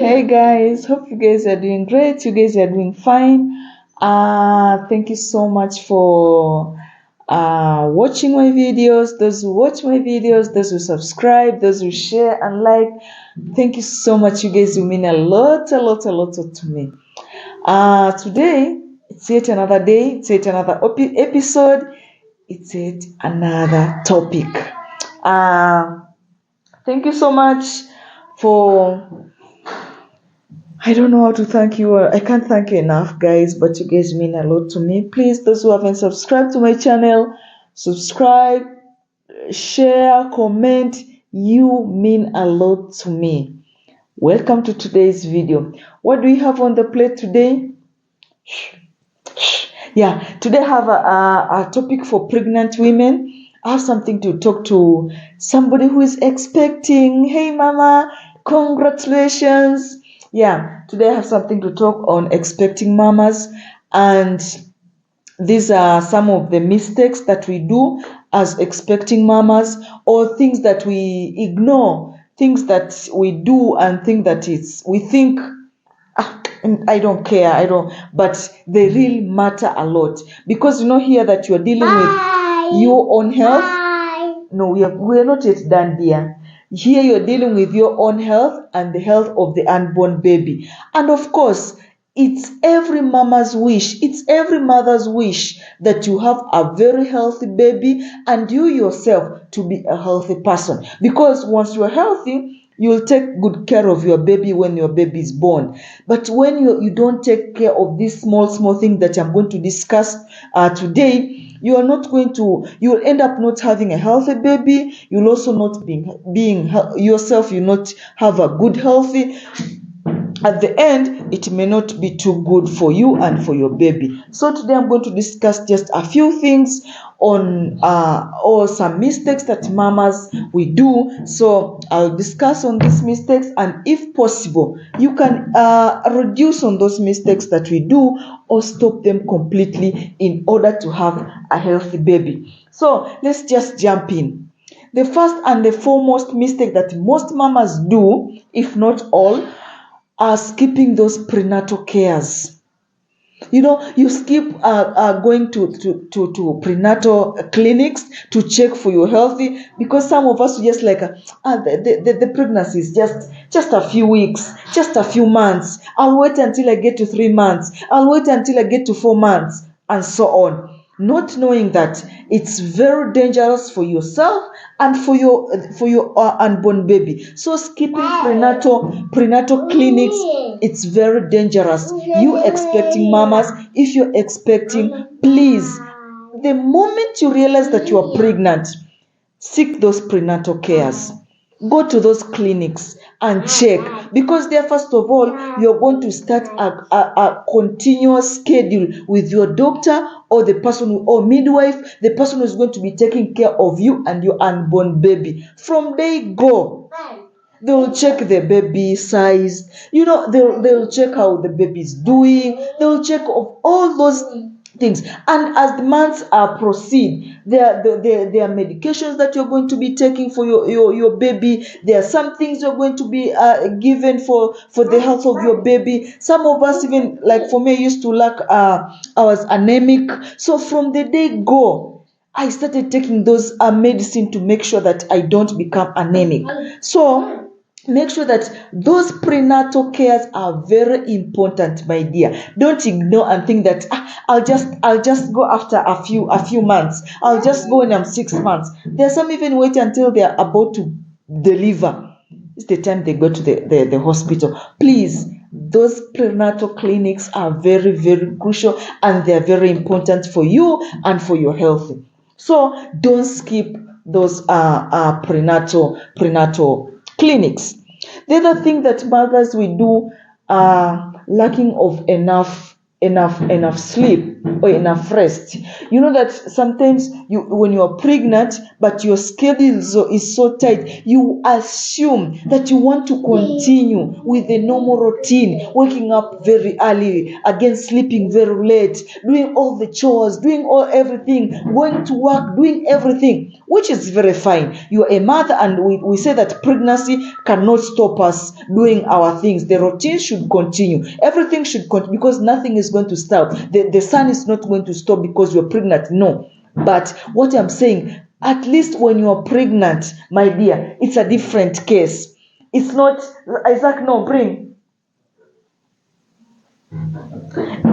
Hey guys, hope you guys are doing great. You guys are doing fine. Thank you so much for watching my videos. Those who watch my videos, those who subscribe, those who share and like. Thank you so much. You guys will mean a lot to me. Today it's yet another day. It's yet another episode. It's yet another topic. Thank you so much for. I don't know how to thank you. I can't thank you enough, guys, but you guys mean a lot to me. Please, those who haven't subscribed to my channel, subscribe, share, comment. You mean a lot to me. Welcome to today's video. What do we have on the plate today? Yeah, today I have a topic for pregnant women. I have something to talk to somebody who is expecting. Hey, mama, congratulations. Yeah, today I have something to talk on expecting mamas, and these are some of the mistakes that we do as expecting mamas, or things that we ignore, things that we do and think that we think, I don't care, but they really matter a lot, because here that you are dealing with your own health. No, we are not yet done, dear. Here you're dealing with your own health and the health of the unborn baby. And of course, it's every mama's wish, it's every mother's wish that you have a very healthy baby and you yourself to be a healthy person. Because once you're healthy, you'll take good care of your baby when your baby is born. But when you don't take care of these small things that I'm going to discuss today, you'll end up not having a healthy baby. You'll also not being yourself, you'll not have a good healthy. At the end, it may not be too good for you and for your baby. So today I'm going to discuss just a few things on or some mistakes that mamas we do. So I'll discuss on these mistakes, and if possible, you can reduce on those mistakes that we do or stop them completely in order to have a healthy baby. So let's just jump in. The first and the foremost mistake that most mamas do, if not all, are skipping those prenatal cares. You skip going to prenatal clinics to check for your healthy, because some of us just like the pregnancy is just a few weeks, just a few months. I'll wait until I get to 3 months. I'll wait until I get to 4 months, and so on. Not knowing that it's very dangerous for yourself and for your unborn baby. So skipping prenatal clinics, it's very dangerous. You expecting mamas, if you're expecting, please, the moment you realize that you are pregnant, seek those prenatal cares. Go to those clinics and check, because there, first of all, you're going to start a continuous schedule with your doctor or the person or midwife, the person who's going to be taking care of you and your unborn baby. From day go, they will check the baby size. They'll check how the baby is doing. They will check of all those things. And as the months proceed, there are medications that you're going to be taking for your baby. There are some things you're going to be given for the health of your baby. Some of us, even like for me, I used to lack. I was anemic. So from the day go, I started taking those medicine to make sure that I don't become anemic. So make sure that those prenatal cares are very important, my dear. Don't ignore and think that I'll just go after a few months. I'll just go when I'm 6 months. There's some even wait until they're about to deliver. It's the time they go to the hospital. Please, those prenatal clinics are very, very crucial, and they're very important for you and for your health. So don't skip those prenatal clinics. The other thing that mothers we do are lacking of enough sleep. or enough rest. You know that sometimes when you are pregnant, but your schedule is so tight, you assume that you want to continue with the normal routine, waking up very early, again sleeping very late, doing all the chores, doing everything, going to work, doing everything, which is very fine. You are a mother, and we say that pregnancy cannot stop us doing our things. The routine should continue. Everything should continue, because nothing is going to stop. The sun is not going to stop because you're pregnant. No. But what I'm saying, at least when you're pregnant, my dear, it's a different case. It's not, Isaac, no, bring.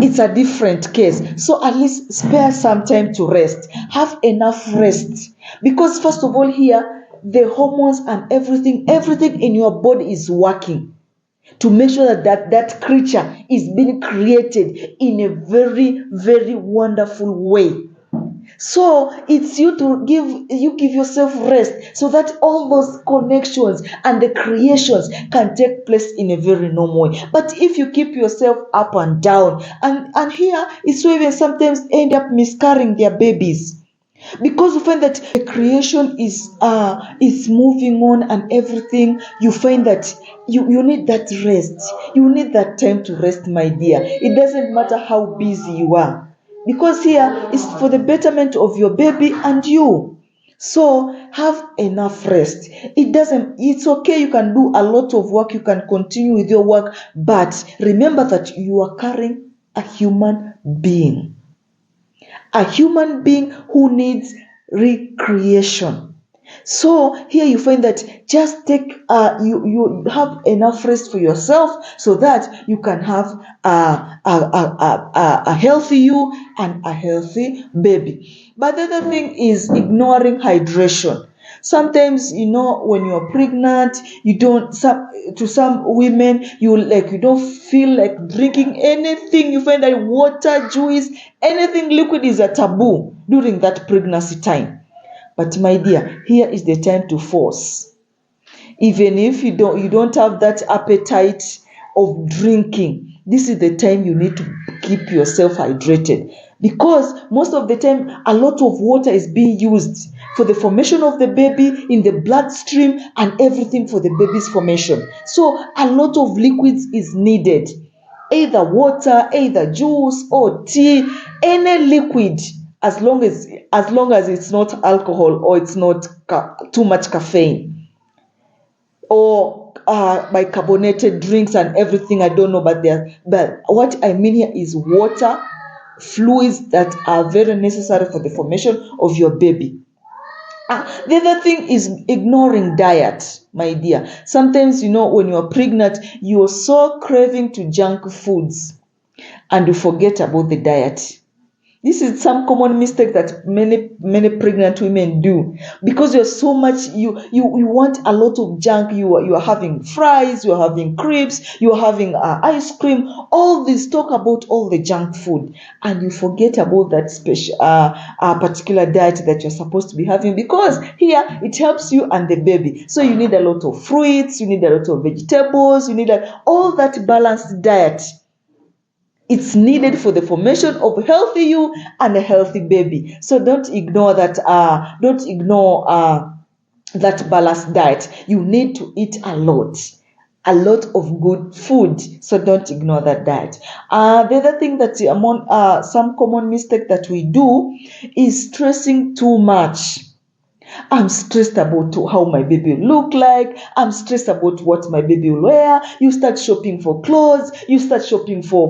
It's a different case. So at least spare some time to rest. Have enough rest. Because first of all, here, the hormones and everything in your body is working to make sure that creature is being created in a very, very wonderful way. So it's you give yourself rest, so that all those connections and the creations can take place in a very normal way. But if you keep yourself up and down, and here it's so, even sometimes end up miscarrying their babies, because you find that the creation is moving on and everything. You find that you need that rest. You need that time to rest, my dear. It doesn't matter how busy you are, because here is for the betterment of your baby and you. So have enough rest. It's okay, you can do a lot of work, you can continue with your work, but remember that you are carrying a human being, a human being who needs recreation. So here you find that just take you have enough rest for yourself, so that you can have a healthy you and a healthy baby. But the other thing is ignoring hydration. Sometimes, when you're pregnant, you don't, to some women, you don't feel like drinking anything. You find that water, juice, anything liquid is a taboo during that pregnancy time. But my dear, here is the time to force. Even if you don't have that appetite of drinking, this is the time you need to keep yourself hydrated, because most of the time a lot of water is being used for the formation of the baby in the bloodstream and everything for the baby's formation. So a lot of liquids is needed, either water, either juice or tea, any liquid, as long as it's not alcohol, or it's not too much caffeine, or bicarbonated drinks and everything. I don't know, but what I mean here is water, fluids that are very necessary for the formation of your baby. The other thing is ignoring diet, my dear. Sometimes, when you're pregnant, you're so craving to junk foods, and you forget about the diet. This is some common mistake that many pregnant women do, because you're so much, you want a lot of junk. You are having fries, you are having crepes, you are having ice cream. All this, talk about all the junk food, and you forget about that special particular diet that you're supposed to be having, because here it helps you and the baby. So you need a lot of fruits, you need a lot of vegetables, you need all that balanced diet. It's needed for the formation of a healthy you and a healthy baby. So don't ignore that. Don't ignore that balanced diet. You need to eat a lot of good food. So don't ignore that diet. The other thing that among some common mistake that we do is stressing too much. I'm stressed about how my baby will look like. I'm stressed about what my baby will wear. You start shopping for clothes. You start shopping for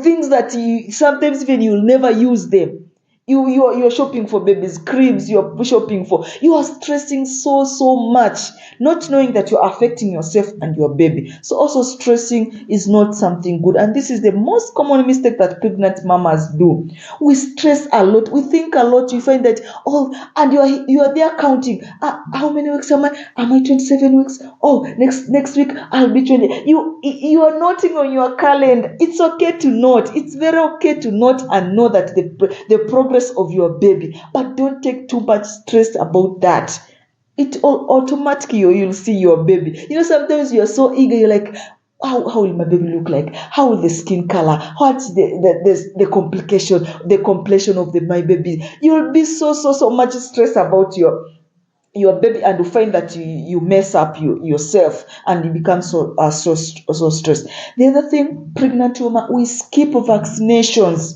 things that sometimes even you'll never use them. You're shopping for baby's cribs. You are stressing so much, not knowing that you're affecting yourself and your baby. So also stressing is not something good, and this is the most common mistake that pregnant mamas do. We stress a lot. We think a lot. You find that and you are there counting. How many weeks am I? Am I 27 weeks? Oh, next week I'll be 20. You are noting on your calendar. It's okay to note. It's very okay to note and know that the progress of your baby, but don't take too much stress about that. It all automatically, you'll see your baby. Sometimes you're so eager, you're like, how will my baby look like? How will the skin color? What's the complication, the complexion of my baby? You'll be so much stressed about your baby, and you find that you mess up yourself, and you become so stressed. The other thing, pregnant woman, we skip vaccinations.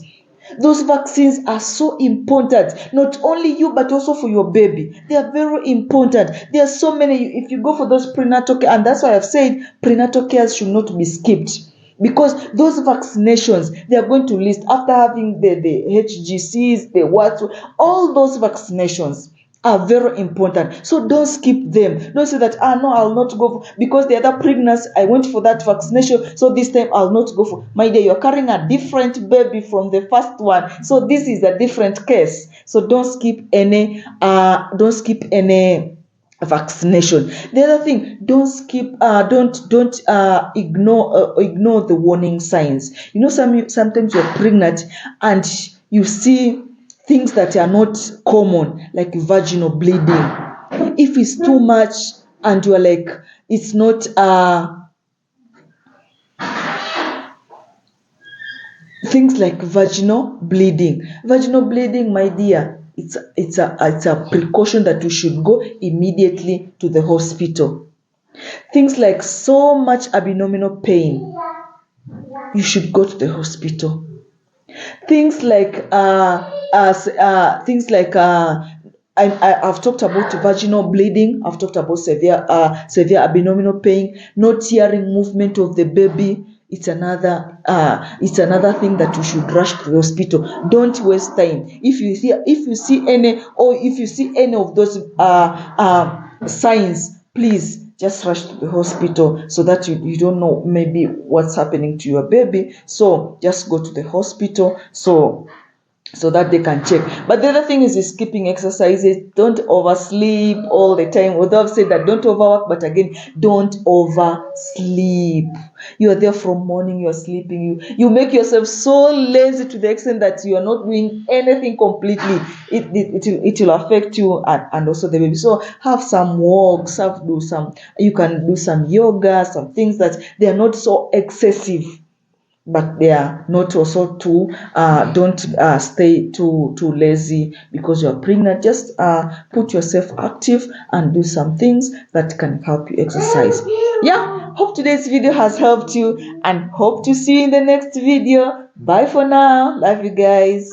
Those vaccines are so important, not only you but also for your baby. They are very important. There are so many. If you go for those prenatal care, and that's why I've said prenatal care should not be skipped, because those vaccinations, they are going to list after having the HGCs, the what, all those vaccinations are very important. So don't skip them. Don't say that, no, I'll not go because the other pregnancy I went for that vaccination, so this time I'll not go for. My dear, you're carrying a different baby from the first one, so this is a different case. So don't skip any vaccination. The other thing, don't skip, don't ignore the warning signs. Sometimes you're pregnant and you see things that are not common, like vaginal bleeding. If it's too much and you're like, it's not things like vaginal bleeding. Vaginal bleeding, my dear, it's a precaution that you should go immediately to the hospital. Things like so much abdominal pain, you should go to the hospital. Things like I've talked about vaginal bleeding. I've talked about severe abdominal pain, not hearing movement of the baby. It's another thing that you should rush to the hospital. Don't waste time. If you see any of those signs, please just rush to the hospital, so that you don't know maybe what's happening to your baby. So just go to the hospital so that they can check. But the other thing is skipping exercises. Don't oversleep all the time. Although I've said that don't overwork, but again, don't oversleep. You are there from morning, you are sleeping. You make yourself so lazy to the extent that you are not doing anything completely. It will affect you and also the baby. So have some walks, you can do some yoga, some things that they are not so excessive, but they are not also too don't stay too lazy because you're pregnant. Just put yourself active and do some things that can help you exercise. Yeah, hope today's video has helped you, and hope to see you in the next video. Bye for now. Love you guys.